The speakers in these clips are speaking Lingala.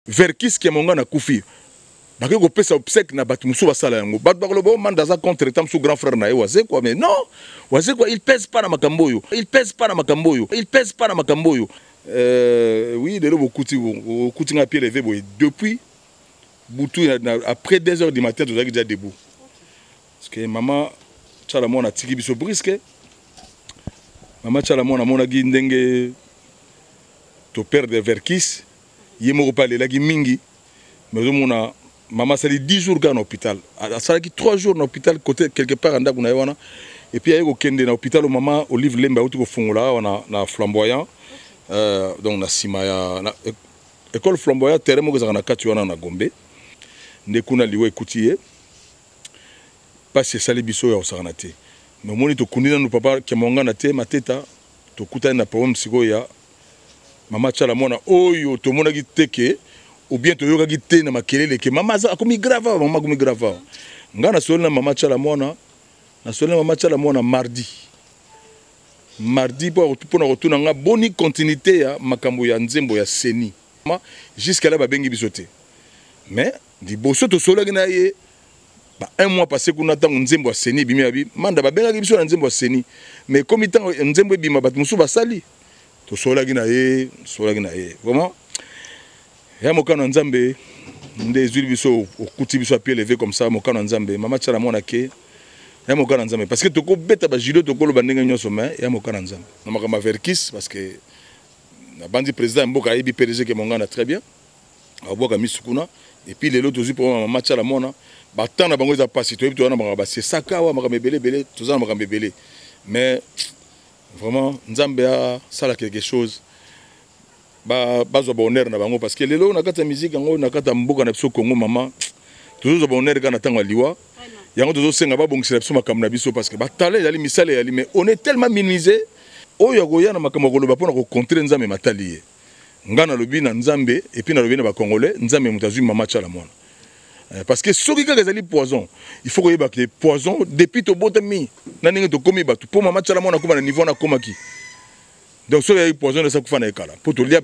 Verkis qui monga na kufi. Baki ko pesa obsèque na batu musu basala yango. Batu bakolobo mandaza contre tam sous grand frère na waze quoi mais non. Waze quoi il pèse pas na makamboyo. Il pèse pas na makamboyo. Il pèse pas na makamboyo. Oui, de beaucoup kuti na pied levé boy depuis Boutou après 2 heures du matin tu as déjà debout. Parce que maman tchala mona tiki biso brisque. Maman tchala mona mona gi ndenge to père de Verkis. Yemo pas la gi mingi. Mais mona maman sali 10 jours dans l'hôpital. Ça a 3 jours dans l'hôpital côté quelque part en Daguna wana. Et puis il y a kende dans l'hôpital maman Olive Lemba uti ko fongola wana na flamboyant. Donc na simaya na école flamboyant terrain mo za na kati wana na Gombe. Ndekuna liwe kutiye. Parce que sali biso ya osana te. Mais moni to kundina no papa kemonga na te mateta to kutana na problème siko ya mama tchala mona oyo to mona ki teke. Ou bien tu yoga gite na makelele ke mama za akomi grava mama akomi grava nga na solo na mama tchala mona na solo na mama tchala mona mardi pour na retourna nga boni continuité ya makambo ya nzembo ya seni jusqu'à là ba bengi bisote mais di boso to solo na ye ba 1 mois passé kuna tango nzembo ya seni bimi abi manda ba benga biso na nzembo ya seni mais comme tango nzembo bima bat musu basali to solo na ye vraiment ya mokano nzambe nde zuli biso okuti biso pied levé comme ça mokano nzambe mama tchala mona ke ya mokano nzambe parce que toko beta ba judo toko lo bandenge nyoso mais ya mokano nzambe na makama Verkis parce que na bandi président mboka yebi PDG ke mongana très bien aboka misukuna et puis les autres aussi pour mama tchala mona ba tana bango za passer to yebi to na ba c'est saka wa makama belé to za makama belé mais vraiment nzambe a sala quelque chose bazo bonheur na bango parce que lelo na kata musique ngo na kata mboka na biso Congo mama toujours bonheur kana tanga liwa yango toujours senga ba bongisa biso makamna biso parce que ba talé yali misale yali mais on est tellement minimisé oyo goya na makambo koloba pona ko contrer nzambe matali ngana lobi na nzambe et puis na lobi na ba congolais nzambe mutazui mama tchala mona parce que soki kaka ezali poison il faut koyeba que poison depuis to botami na ninga to komi batu po mama tchala mona kuma na niveau na komaki. Donc, ça, il y a eu poison de ça qu'on fait. Pour te lier.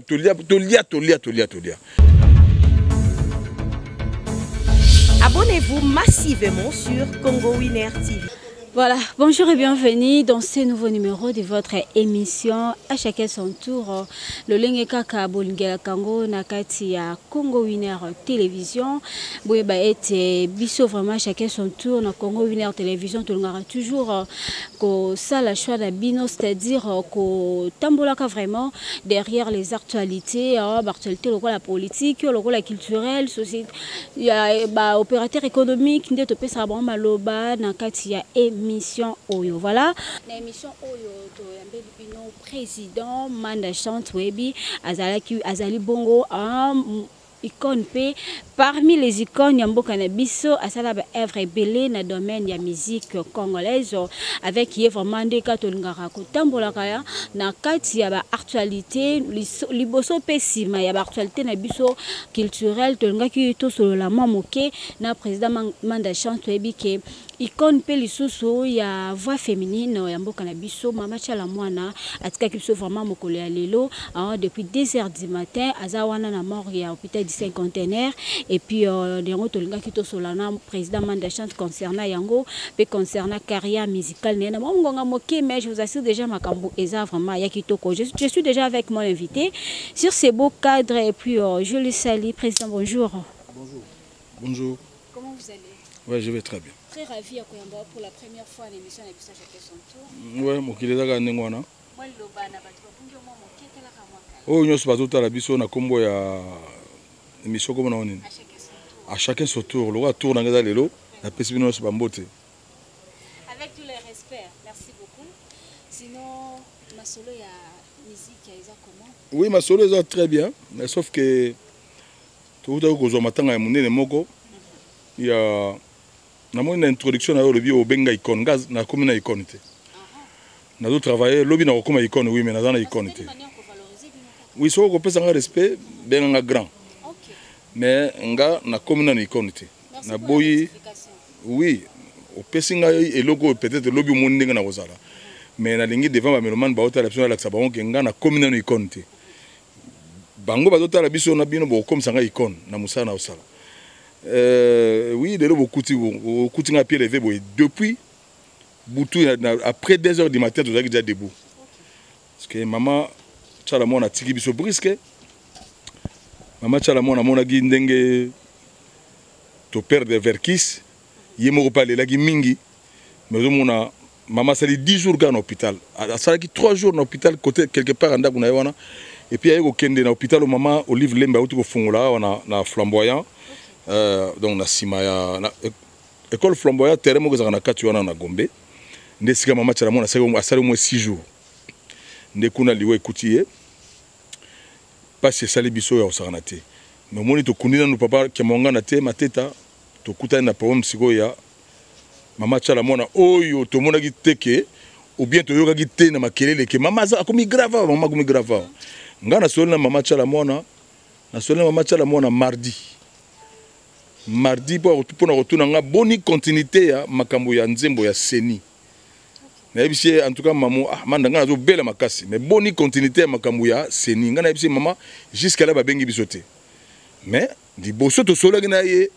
Abonnez-vous massivement sur Congo Winner TV. Voilà, bonjour et bienvenue dans ce nouveau numéro de votre émission à chacun son tour. Le Lengeka Kabolingela Kango Nakati ya Congo Winner Télévision. Boyeba ete biso vraiment chacun son tour na Congo Winner Télévision tout le toujours que ça la choix de bino c'est-à-dire que tambolaka vraiment derrière les actualités, actualité la politique, la culturelle, société, il y a opérateur économique nde to pesa ba maloba nakati ya émission Oyo. Voilà, l'émission Oyo to yambe bino président Manda Chante Webi Azali Bongo icône P parmi les icônes Yambo Kanabiso asala ba œuvre belé na domaine ya musique congolaise avec Yves Mande Katolngara ko tambola kaya na kati ya ba actualité liboso pesima ya ba actualité na biso culturelle tolngaki to solo la moke na président Manda Chante Webi ke icône pe lisusu ya voix féminine ya mboka na biso mama tchala mwana atika kiso vraiment mokolo ya lelo depuis 2 heures du matin azawana na mort ya hôpital du cinquantenaire et puis yango tolinga kito solana président Manda Chante concernant yango pe concernant carrière musicale nena mongonga moké mais je vous assure déjà makambo eza vraiment ya kitoko je suis déjà avec mon invité sur ces beaux cadres et puis je le salue président bonjour. Bonjour. Comment vous allez? Ouais, je vais très bien. Très ravi à Koyamba pour la première fois à l'émission de chacun son tour. Ouais, mokili daga ndengwana. Moi loba na bato bunjo mo moketela ka mwaka. Oh nyoso bazuta la biso na kombo ya émission comme na onini. À chacun son tour. Le tour na ngeza lelo na pesibino so bambote. Avec tous les respects, merci beaucoup. Sinon ma solo ya musique ya comment? Oui, ma solo est très bien, mais sauf que tout à coup matanga ya munene moko. Il y a une introduction à l'objet au benga icône gaz na commune icône té. Na do travailler lobby na comme icône oui mais na dans icône té. Oui so ko pesa nga respect benga grand. OK. Mais nga na commune na icône té. Na boyi oui au pesinga et logo peut-être lobby monde nga na kozala. Mais na lingi devant ba meloman ba hôtel option la sabaron ke nga na commune na icône té. bango bazotala biso na bino comme ça nga icône na musala na osala. Oui, de l'eau beaucoup à pied levé depuis après 2 heures du matin tu as déjà debout. Parce que maman Chalamon a tiré biso brisque. Maman Chalamon a mon agi ndenge to père de Verkis. Yemo pas les lagi mingi. Mais on maman sali 10 jours dans l'hôpital. Ça qui 3 jours dans l'hôpital côté quelque part en Daguna wana. Et puis il y a eu kende dans l'hôpital au maman Olive Lemba au fongola on a flamboyant. Donc na simaya na école flamboyant terrain mo na kati wana na Gombe. Ndesika maman Chalamon a sali au moins 6 jours. Ndekuna liwe ekuti parce que sali biso ya osana te mais moni to kundina no papa ke monga na te mateta to kuta na problème siko ya mama Chalamon oyo to mona ki teke ou bien to yoka ki te na makelele ke mama za akomi grave mama komi grave nga na solo na mama Chalamon mardi pour na retourna nga boni continuité ya makambo ya nzembo ya seni. En tout cas, maman, mandanga zo bela makasi, mais boni continuité à makambuya, seni. Ngana ebisi maman jusqu'à là ba bengi bisoté. Mais di boso to solo gina ye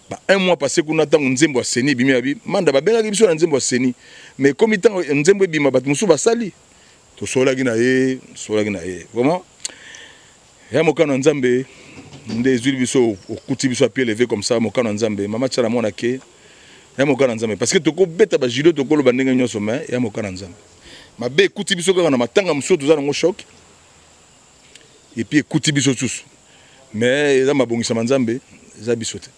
ba 1 mois passé qu'on attend nzembo ya seni bimi abi manda ba benga biso na nzembo ya seni. Mais comme temps nzembo bima bat musu ba sali to solo gina ye. Vraiment ya mokano nzambe nde zuli biso okuti biso pied levé comme ça mokano nzambe mama Chalamon ke ya mokana nzambe parce que toko beta ba jilo toko lo bandenge nyoso mais ya mokana nzambe mabe ekuti biso kaka na matanga muso toza na ngo choc et puis ekuti biso tous mais eza mabongisa nzambe eza biso te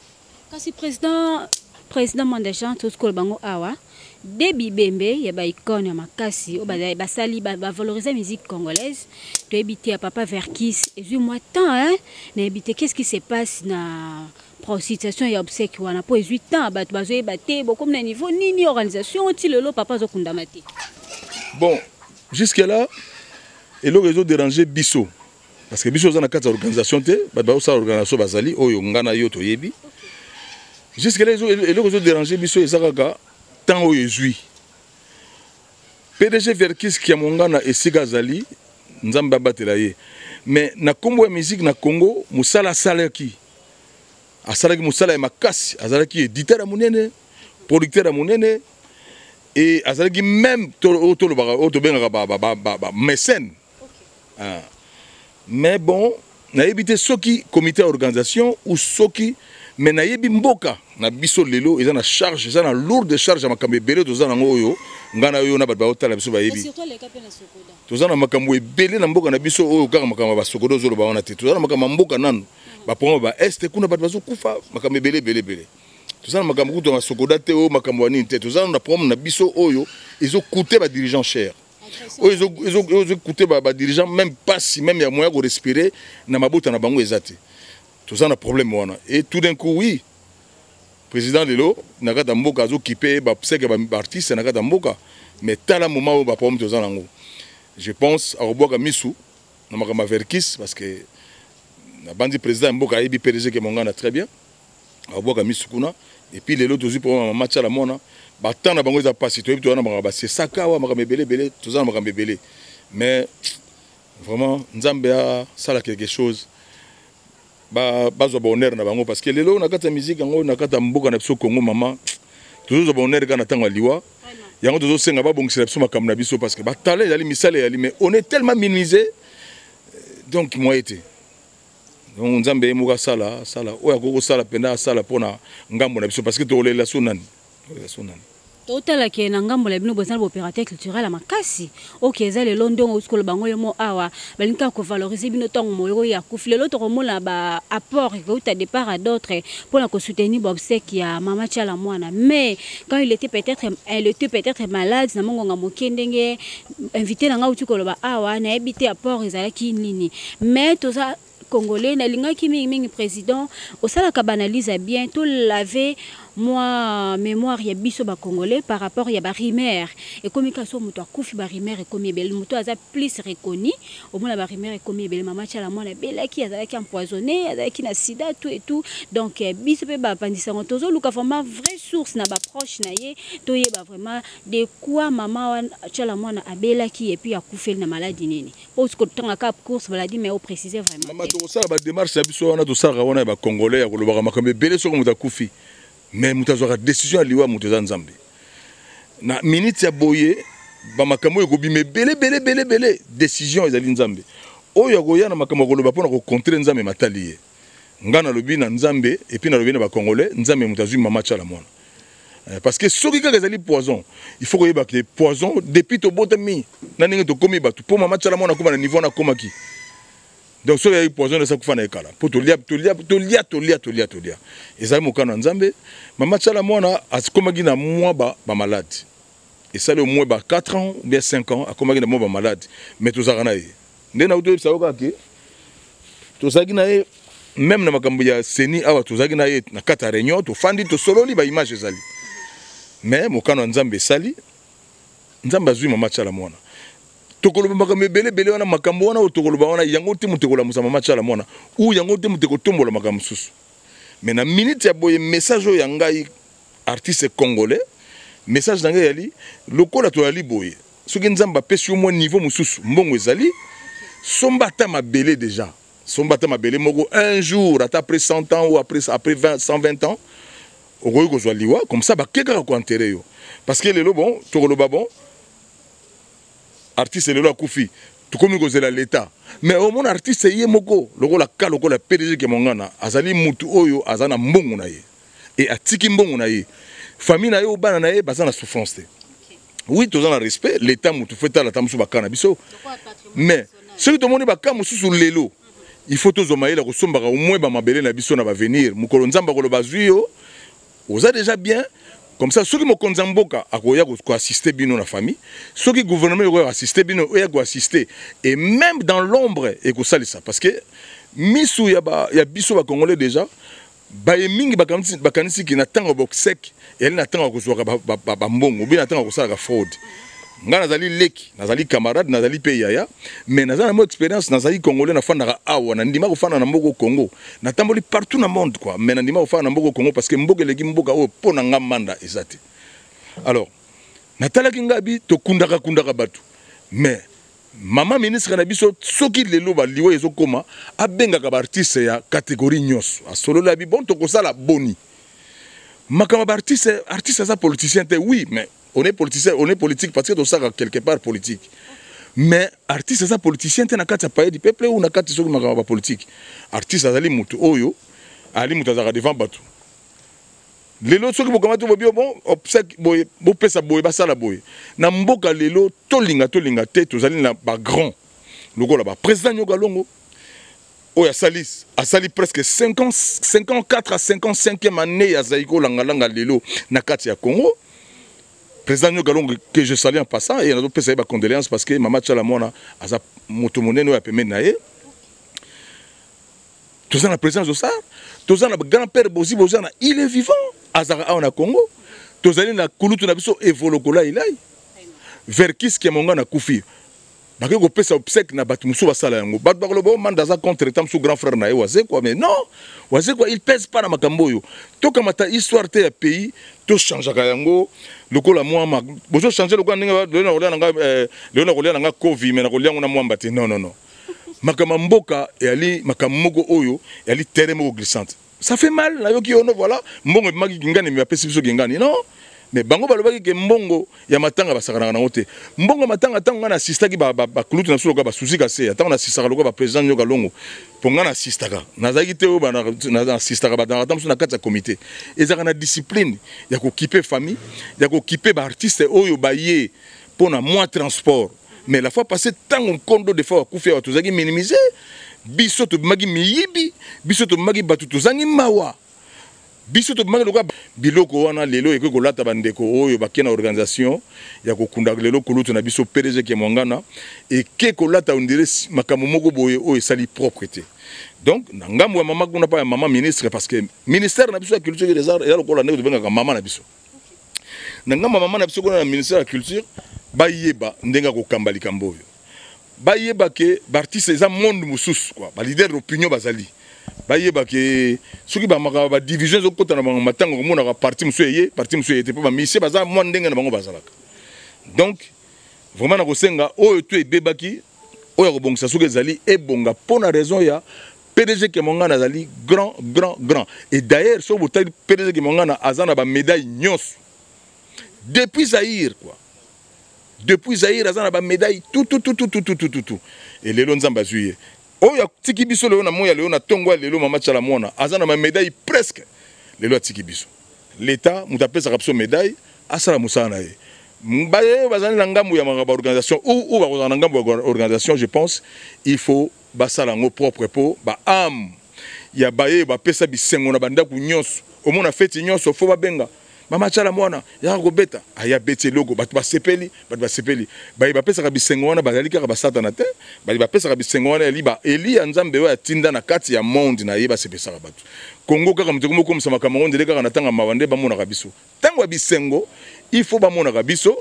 kasi président Mandachan tout ko bango awa debi bembe ya ba icône ya makasi o ba sali ba valoriser musique congolaise to ebité à papa Verkis et du moi temps hein na ebité qu'est-ce qui se passe na prostitution et obsèque wana po 18 ans bat bazo baté beaucoup na niveau ni organisation ti lelo papa zo kundamati. Bon jusque là et le réseau déranger biso parce que biso za na kata organisation te bat ba sa organisation bazali oyo ngana yo to yebi jusque là et le réseau déranger biso ezaka tant oyo ezui PDG Verkis qui amongana esika zali nzamba batela ye mais na kombo ya musique na Congo musala salaki asalaki musala ya makasi azalaki éditeur ya munene producteur ya munene et azalaki même to bengaka ba mécène mais bon na éviter soki comité d'organisation ou soki mais na yebi mboka na biso lelo eza na charge eza na lourde charge ya makambo ebele toza nango oyo ngana oyo na bato baotala biso bayebi toza na makambo ebele na mboka na biso oyo kaka makambo basokoda ozoloba wana te toza na makambo mboka nanu bapongo ba este kuna bato bazokufa makambo ebele toza na makambo kutu basokoda te oyo makambo anini te toza na problème na biso oyo ezokute ba dirigeant cher oyo ezokute ba dirigeant même pasi même ya moyen ko respirer na mabota na bango ezate toza na problème wana et tout d'un coup oui président lelo nakata mboka azokipe ba pseke ba artiste nakata mboka mais tala moment où ba problème toza nango je pense à Roboka Misu na makama Verkis parce que na bandi président mboka yebi PDG ke mongana très bien Roboka Misu kuna et puis lelo tozi pour maman Chalamon ba tana bango za passer to yebi to na makama c'est sakawa makama belé toza na makama belé mais vraiment nzambe a sala quelque chose bazo bonheur na bango parce que lelo na kata musique ngo na kata mboka na biso Congo mama toujours bonheur kana tanga liwa yango tozo senga ba bongisa biso makambo na biso parce que ba talé yali misale yali mais on est tellement minimisé donc moi été donc nzambe muka sala oya koko sala penda sala pona ngambo na biso parce que to lela sunani totala ke na ngambo la bino bozana opérateur culturel makasi OK za le london oskolo bango mo awa balinka ko valoriser bino tongo moyo ya kufile l'autre mola ba apport que au départ à d'autres pour la soutenir obsèque ya mama Chalamon mais quand il était peut-être malade na mongonga mokendenge invité na nga utikolo ba awa na habité apport ezalaki nini mais toza Congolais na linga ki mingi président au sala ka banalise bien tout laver moi mémoire ya biso ba congolais par rapport ya ba rimer et comme kaso muto akufi ba rimer et comme bel muto aza plus reconnu au moins ba rimer et comme bel mama chala mona bela ki azalaki empoisonné azalaki na sida tout et tout donc biso pe ba pandisa tozo luka vraiment vraie source na ba proche na ye to yeba vraiment de quoi maman chala mona abela ki et puis akufi na maladie nini parce que tanga cap course maladie mais au préciser vraiment maman to ça ba démarche ya biso wana to ça wana ba congolais ya kolobaka makambe bele soko muto akufi mais mutazwaka décision aliwa mutoza nzambe na minute ya boye ba makambo ekobime bele décision ezali nzambe oyo akoya na makambo koloba pona ko contrer nzambe mataliye ngana lobi na nzambe et puis na lobi na ba congolais nzambe mutazwi mama chala mona parce que soki kaka ezali poison il faut koyeba que poison depuis to botami na ninge to komi batu po mama chala mona koma na niveau na komaki. Donc so ya poison de ça kufana ekala pour tolia ezali mokano nzambe mama chala mwana akomaki na mwa ba malade et ça le moins ba 4 ans ou bien 5 ans akomaki na mwa ba malade mais tozaka na ye ndena uto ça okake tozaki na ye même na makambo ya seni awa tozaki na ye na kata réunion to fandi to sololi ba image ezali mais mokano nzambe sali nzambe azui mama chala mwana tokoloba makambo bele wana makambo wana otokoloba wana yango te mutekola musama machala mwana ou yango te muteko tombola makambo susu mais na minute ya boye message ya ngai artiste congolais message ngai yali lokola to yali boye soki nzamba pesi au moins niveau mususu mbongo ezali sombata mabele déjà sombata mabele moko un jour après 100 ans ou après 120 ans okoyi kozwa liwa comme ça bakeka ko enterrer yo parce que lelo bon tokoloba bon artiste lelo akufi tukomi kozela l'état mais au mon artiste yé moko lokola ka lokola PDG ke mongana azali mutu oyo azana mbongo na ye et atiki mbongo na ye famille na yo bana na ye bazana souffrance te oui tozana respect l'état mutu feta la tamsu bakana biso mais ceux qui moni bakamu susu lelo il faut tozomaela ko sombaka au moins ba mabele na biso na ba venir mukolo nzamba ko lo bazui yo oza déjà bien. Comme ça, ceux qui me konzamboka akoya ko assister bino na famille, ceux qui gouvernement ko assister bino oya ko assister et même dans l'ombre et ko salisa parce que misu ya biso ba congolais déjà ba mingi bakanisi ki na tango boxek et elle na tango ko zwa ba mbongo bi na tango ko sala fraude. Nga nazali leki, nazali camarade, nazali pe yaya, mais nazali mo expérience nazali congolais na fanda awa na ndima ko fanda na mboko Congo. Na tamboli partout na monde quoi, mais na ndima ko fanda na mboko Congo parce que mboko leki mboka o pona nga manda ezate. Alors, natala kingabi to kundaka batu. Mais mama ministre na biso soki lelo ba liwa ezokoma abenga ka artiste ya catégorie nyos. A solo la bi bon to ko sala boni. Makama artiste za politicien te oui, mais on est politicien, on est politique parce que tout ça quelque part politique. Mais artiste ça politicien te na kati paye du peuple ou na kati soki makama politique. Artiste azali mutu oyo ali mutu azaka devant batu. Lelo soki bokama to bobio bon obsèque boy bo pesa boy basala boy. Na mboka lelo tolinga te tozali na ba grand. Lokola ba président Nyogalongo oya salis asali presque 54 à 55e année ya Zaiko Langalanga lelo na kati ya Congo. Président Nyogalongo que je salue en passant et on a fait des condoléances parce que Mama Chala Mwana a motomoné no apemé naé. Tous la présence de ça, tous le grand-père Bozi Bozana, il est vivant azara na Congo. Tous na kulutu na biso evolokola ilai. Vers qui ce qui monga na kufi. Bako ko pesa obsèque na batu musu basala yango. Bat bakolo bo mandaza contre tam sous grand frère na ye waze quoi mais non, waze quoi il pèse pas na makambo yo. To kamata histoire te ya pays, to changeaka yango. Lokola moi bozo changer lokola ndenge leona kolia nga covid mais na kolia ngona mwamba te non. Makama mboka et ali makamoko oyo et ali terrain moko glissante. Ça fait mal na yo ki ono voilà, mbongo maki ngani me apesi biso ngani non. Mais bango balobaki ke mbongo ya matanga basakana na ngote. Mbongo matanga tango na assistaki ba kulutu na solo ka ba susi ka se. Tango na assistaka lokola ba président Nyogalongo. Ponga na assistaka. Nazaki te o ba na assistaka ba dans na kati ya comité. Ezaka na discipline ya ko kiper famille, ya ko kiper ba artiste oyo ba ye pona moins transport. Mais la fois passée tango kondo de fois kufia tozaki minimiser. Biso to magi miyibi, biso to magi batu tozangi mawa. Biso to magi loka biloko wana lelo eko kolata bandeko oyo bakena organisation ya kokunda lelo kulutu na biso PDG ke mongana et ke kolata ondire makambo moko boye oyo sali propreté Donc na ngambo ya mama kuna pa ya mama ministre parce que ministère na biso ya culture et des arts ya lokola ndeko benga mama na biso na ngambo mama na biso kuna na ministère ya culture bayeba ndenga ko kambali kamboyo bayeba ke artiste eza monde mususu quoi ba leader d'opinion bazali bayeba ke soki ba maka ba division zo kota na matango ko mona ka parti musu yete pe ba mission baza mo ndenga na bango bazalaka. Donc vraiment na ko senga oyo to ebebaki oyo ko bongisa soki ezali e bonga pona raison ya PDG ke mongana azali grand et d'ailleurs so botali PDG ke mongana azana ba médaille nyos depuis Zaïre quoi. Depuis Zaïre azana ba médaille tout et lelo nzamba zuye oya tiki biso lelo na moya lelo na tongo lelo mama chala mona azana ba médaille presque lelo tiki biso l'état mutapesa kapso médaille asala musana ye mbaye bazana na ngambu ya maka organisation ou ba kozana ngambu ya organisation je pense il faut basala ngo propre po ba am ya baye ba pesa bisengo na banda ku nyonso omona feti nyonso fo ba benga mama chala mwana ya kobeta aya beti logo batu basepeli baye bapesa ka bisengo wana bazali kaka basata na te baye bapesa ka bisengo wana eli ya nzambe oyo atinda na kati ya monde na ye basepesa ka batu Congo kaka muteko moko msama Cameroun de kaka na tanga mabande ba mona ka biso tango ya bisengo il faut ba mona ka biso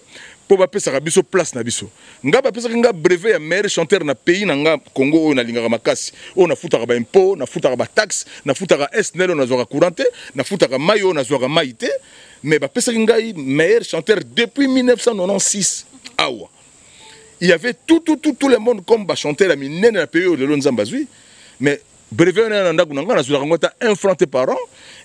po bapesa ka biso place na biso nga bapesa nga brevet ya meilleur chanteur na pays na nga Congo oyo na lingaka makasi oyo na futaka ba impôt na futaka ba taxe na futaka SNL na zoka courante na futaka mayo na zoka maite mais bapesa ngai meilleur chanteur depuis 1996 awa il y avait tout le monde comme ba chanteur la minene na pays de Lonzambazui mais brevet na ndako na nga na zoka ngota 1 franc par an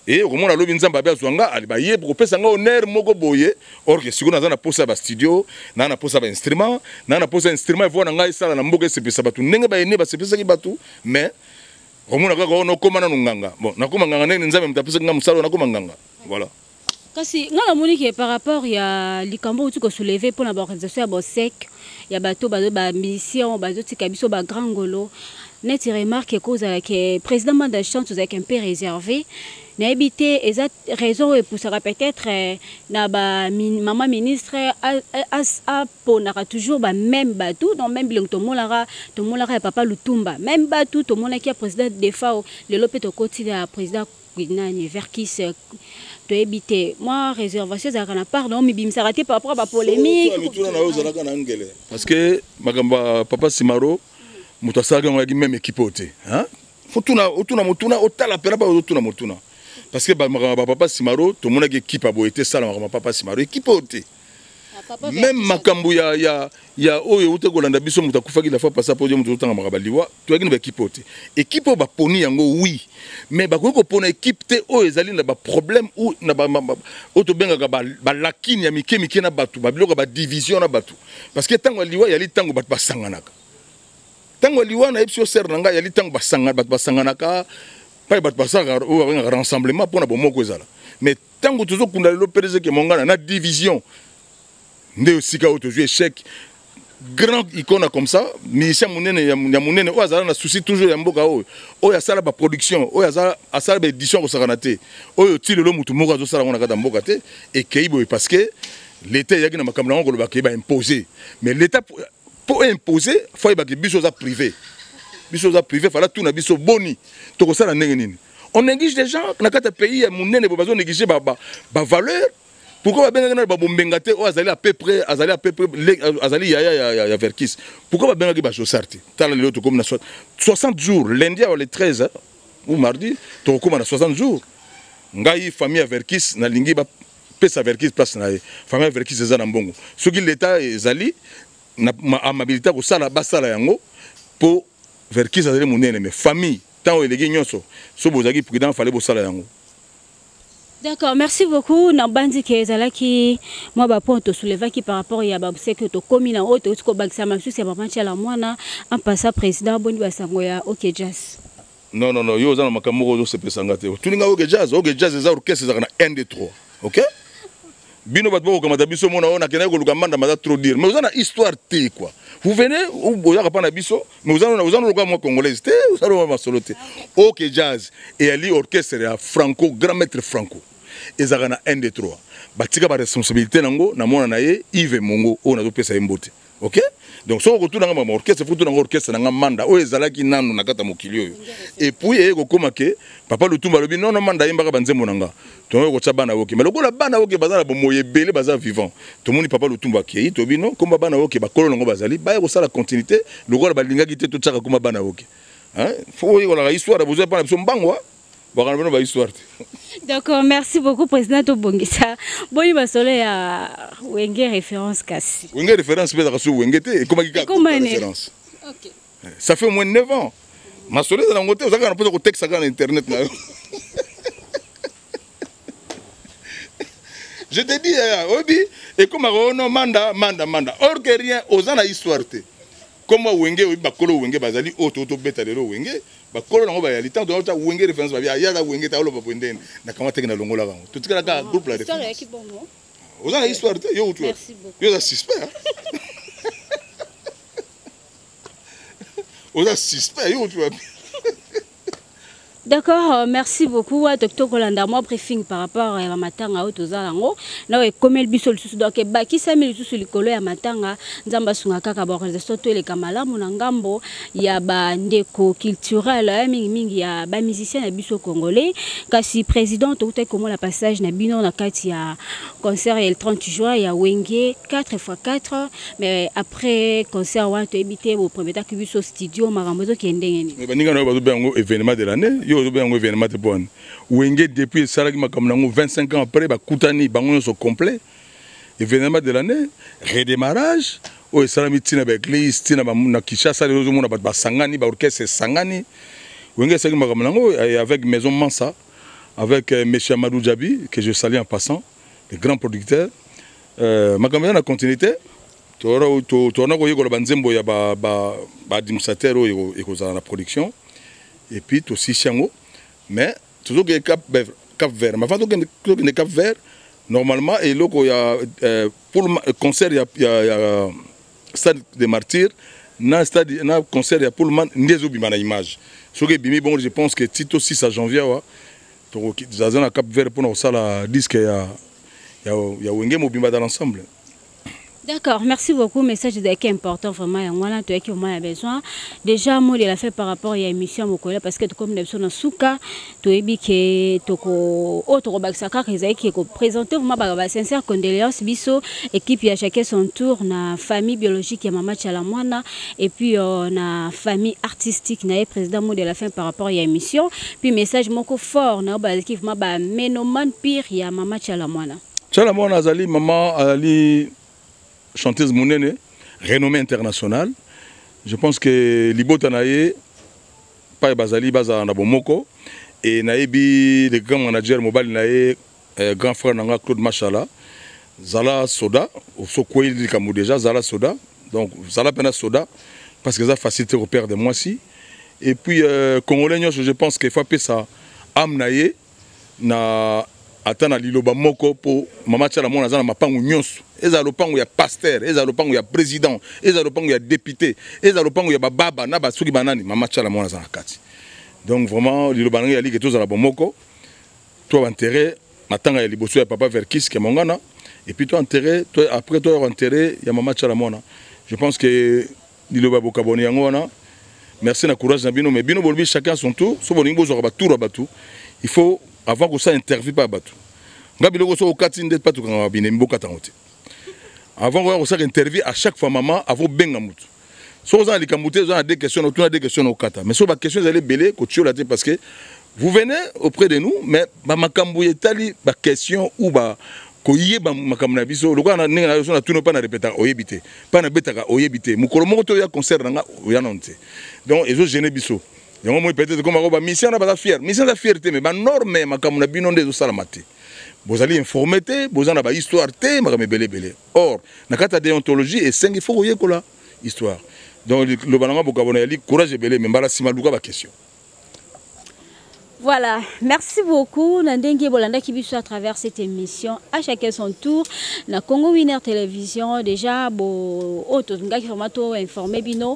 et au moment où l'objet nzamba bia zwanga alibaye pour pesa nga honneur moko boye or que siko na za na posa ba studio na posa ba instrument na posa instrument vo na ngai sala na mboka se pesa batu ndenge ba ene ba se pesa ki batu mais au moment où on koma na nganga bon na koma nganga nene nzambe mtapesa nga musalo na koma nganga voilà. Kasi ngala monique par rapport ya likambo tu ko soulever pour la organisation ya bosek ya bato ba mission ba tika biso ba grand golo net remarque cause à que président mandat chance avec un peu réservé n'a habité exact raison et pour ça peut-être na ba maman ministre a ponara toujours ba même batou donc même bilong to molara papa Lutumba même batou to mona qui a président de FAO le lopé to quotidien président Guinani Verkis to habité moi réservation ça kana pardon mais bim s'arrêter par rapport à la polémique parce que magamba papa Simaro mutasaka ngaki même équipe oté hein faut tuna mutuna otala pena ba otuna mutuna parce que magamba papa Simaro to mona équipe a boité sala magamba papa Simaro équipe oté même makambu ya oyo uta kolanda biso mutakufaki la fois passer pour dire mututanga magamba liwa to yaki na équipe oté équipe ba poni yango oui mais ba ko pona équipe te o ezali na ba problème ou na ba oto benga ba lakini ya mike na batu ba biloko ba division na batu parce que tango liwa yali tango batu basanganaka tango liwa na epsio ser nanga yali tango basanganaka pa batu basaka o ba rassemblement pona bomoko ezala mais tango toujours kunda le PDG ke mongana na division nde osika auto jouer échec grand icône comme ça musicien munene ya munene o azala na souci toujours ya mboka o ya sala ba production o ya sala ba édition ko sakana te o ti lelo mutu moko azo sala ngona kata mboka te et keibo parce que l'état yaki na makambo ngo lo ba ke ba imposer mais l'état pour imposer faut ba ke biso za privé fala tout na biso boni to ko sala ndenge nini on néglige les gens na kata pays ya munene bo bazo négliger ba valeur. Pourquoi ben na ba bombengate o azali à peu près azali ya Verkis pourquoi ben na ba josarti tala lelo to comme na 60 jours lundi ou le 13 ou mardi to comme na 60 jours ngai famille Verkis na lingi ba pesa Verkis place na famille Verkis eza na mbongo soki l'état ezali na amabilité ko sala basala yango pour Verkis azali munene mais famille tant elegi nyonso so bozaki prudent fallait bo sala yango. D'accord, merci beaucoup. Nambandi kezala ki moi ba point to soulever qui par rapport ya ba que to commune en haute ko bagsa mamsu c'est maman chala mwana en passant président boni basango ya OK Jazz. Non yo za na makamoko zo se pesanga te. Tuninga OK Jazz eza orchestre za na 1 2 3. OK? Bino bat boko kamata biso mona ona kena ko lukamanda maza trop dire. Mais vous avez une histoire te quoi. Vous venez ou boya ka pana biso, mais vous avez le moi congolais te, vous avez ma solo te. OK Jazz et ali orchestre ya Franco, grand maître Franco. Ezaka na 1 2 3. Batika ba responsabilité nango na mona na ye Yves Mongo o na zo pesa mbote. OK? Donc so retour dans mon orchestre, faut tout dans orchestre dans manda o ezalaki nanu na kata mokili. Et puis eko komake papa Lutumba lobi non manda yembaka banzembo nanga. To ko tsa bana woke. Mais lokola bana woke bazala bomoye belé bazala vivant. To moni papa Lutumba ki to bino komba bana woke ba kolongo bazali ba ko sala continuité lokola balinga ki te to tsaka komba bana woke. Hein? Faut y la histoire besoin pas na mbangwa. D'accord, merci beaucoup, Président Tobongisa. Bon, il va soler à Wenge référence Kassi. Wenge référence, mais à Wenge, et comment il y a référence? Ok. Ça fait au moins 9 ans. Ma soleil dans le côté, vous avez un peu de texte sur Internet. Je te dis, Obi, et comme on manda. Or que rien, aux ans à histoire. Comment Wenge, Bakolo Wenge, Bazali, Auto Beta de Wenge. Bakolo na ba yalita do ta wenge référence ba ya da wenge ta lo ba pondene na kama teke na longola ba tout kala ka groupe la référence histoire qui bon non aux a histoire yo tu merci beaucoup yo za suspect aux a suspect yo tu D'accord, merci beaucoup Dr Kolanda. Moi briefing par rapport à la matanga au tozalango. Na we komel biso lisusu donc baki 5000 lisusu likolo ya matanga nzamba sunga kaka ba organisation to le kamala mona ngambo ya ba ndeko culturel mingi ya ba musicien na biso congolais kasi président to te comme la passage na bino na kati ya concert le 30 juin ya Wenge 4x4 mais après concert wa to ebité au premier temps biso studio marambozo ki ndengeni. Mais baninga na ba zo événement de l'année événement de bonne. Wenge depuis ça 25 ans après ba kutani bango sont complet. Événement de l'année, redémarrage o salami tina ba église tina ba na Kinshasa les gens ba sangani ba orchestre sangani. Wenge ça avec Maison Mansa avec monsieur Amadou Djabi que je salue en passant, le grand producteur. Makamela na continuité tora ko yeko ba nzembo ya ba administrateur o za la production. Et puis aussi Chango, mais toujours que Cap Vert. Mais avant que Cap Vert, normalement, et là, il y a pour le concert, il y a stade des martyrs, dans le concert, il y a pour le moment, il y a une image. Bon, je pense que Tito 6 à janvier, il y a un Cap Vert pour nous, ça, disque, il y a Wenge Mobimba dans l'ensemble. D'accord, merci beaucoup. Message est important vraiment. Voilà, tu as qui a besoin. Déjà, moi, il a fait par rapport à l'émission Mokola parce que comme nous sommes souka, tu es bien que tu autre baksaka qui est présenté vraiment par sincère condoléances biso équipe y a chacun son tour na famille biologique ya Mama Chalamwana et puis na famille artistique na président mot de la fin par rapport à l'émission. Puis message moko fort na ba équipe ma ba menoman pire ya Mama Chalamwana. Chalamwana azali maman ali chanteuse monene, renommée internationale. Je pense que Libota Naye, pas Bazali, Baza Nabomoko, et Naebi, le grand manager mobile Naye, grand frère Nanga Claude Machala, Zala Soda, au Sokoué Kamou déjà, Zala Soda, donc Zala Pena Soda, parce que ça facilite le repère de moi aussi. Et puis, Congolais, je pense qu'il faut appeler ça Am Naye, na atana liloba moko po Mama Chalamwana za na mapangu nyonso eza lopangu ya pasteur eza lopangu ya président eza lopangu ya député eza lopangu ya baba na basuki banani Mama Chalamwana za na kati. Donc vraiment liloba ngi ya liki to za la bomoko toi enterré matanga ya liboso ya papa Verkis ke mongana et puis toi enterré toi après toi enterré ya Mama Chalamwana. Je pense que liloba bokaboni yango wana merci na courage na bino mais bino bolbi chacun son tour so bolingi bozo ba tour ba tout il faut avant que ça interviewe pas bateau. Ngabilo so okati ndet pas tout quand bine mboka tangote. Avant que ça interviewe à chaque fois maman avant benga mutu. So za likamute za des questions autour de des questions okata. Mais so ba questions allez belé ko tio la tête parce que vous venez auprès de nous mais ba makambu etali ba question ou ba ko yeba makambu na biso lokana ninga na so na tuno pas na répéter oyebité pas na betaka oyebité mukolo moko to ya concert nga oyanonte. Donc ezo gêner biso. Yango moi peut-être comme ba mission na ba fier mission la fierté mais ba norme makambu na bino ndezo salamate vous allez informer vous en ba histoire te makame belé or na kata déontologie et 5 il faut oyer kola histoire donc le bananga bokabona yali courage belé mais mbala sima luka ba question. Voilà, merci beaucoup. Nandenge Bolanda qui à travers cette émission. À chacun son tour. Na Congo Winner Télévision déjà bo auto nga qui formato informé bino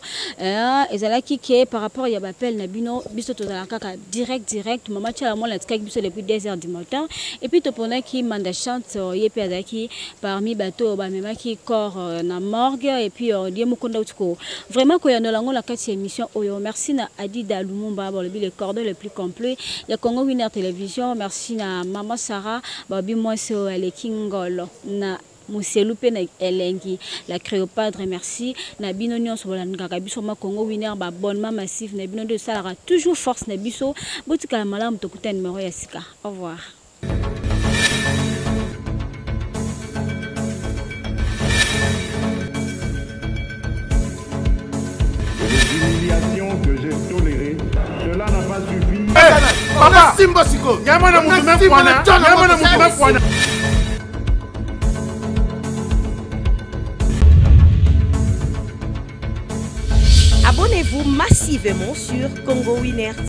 ezala ki ke par rapport ya appel na bino biso to la kaka direct maman tchala mo la tika biso depuis 2h du matin et puis to pona ki manda chante yepe azaki parmi bateau ba mema ki corps na morgue et puis die mukonda utiko vraiment ko ya no lango la kati émission oyo merci na Adida Lumumba bo le cordon le plus complet. Il y a Congo Winner Télévision, merci na Maman Sarah, Babi Moiso, le Kingol, na Mousseloupe na Elengi, la Créopadre, merci. Na Binonion sur la Ngarabiso, ma Congo Winner, abonnement massif, na Binon de Salara, toujours force na Biso, Boutika la Malam, Tokuta numéro Yassika. Au revoir. Que j'ai toléré, cela n'a pas suffi. Papa, Simba Siko, Yamana Moumena Fouana, Yamana Moumena Fouana. Abonnez-vous massivement sur Congo Winner.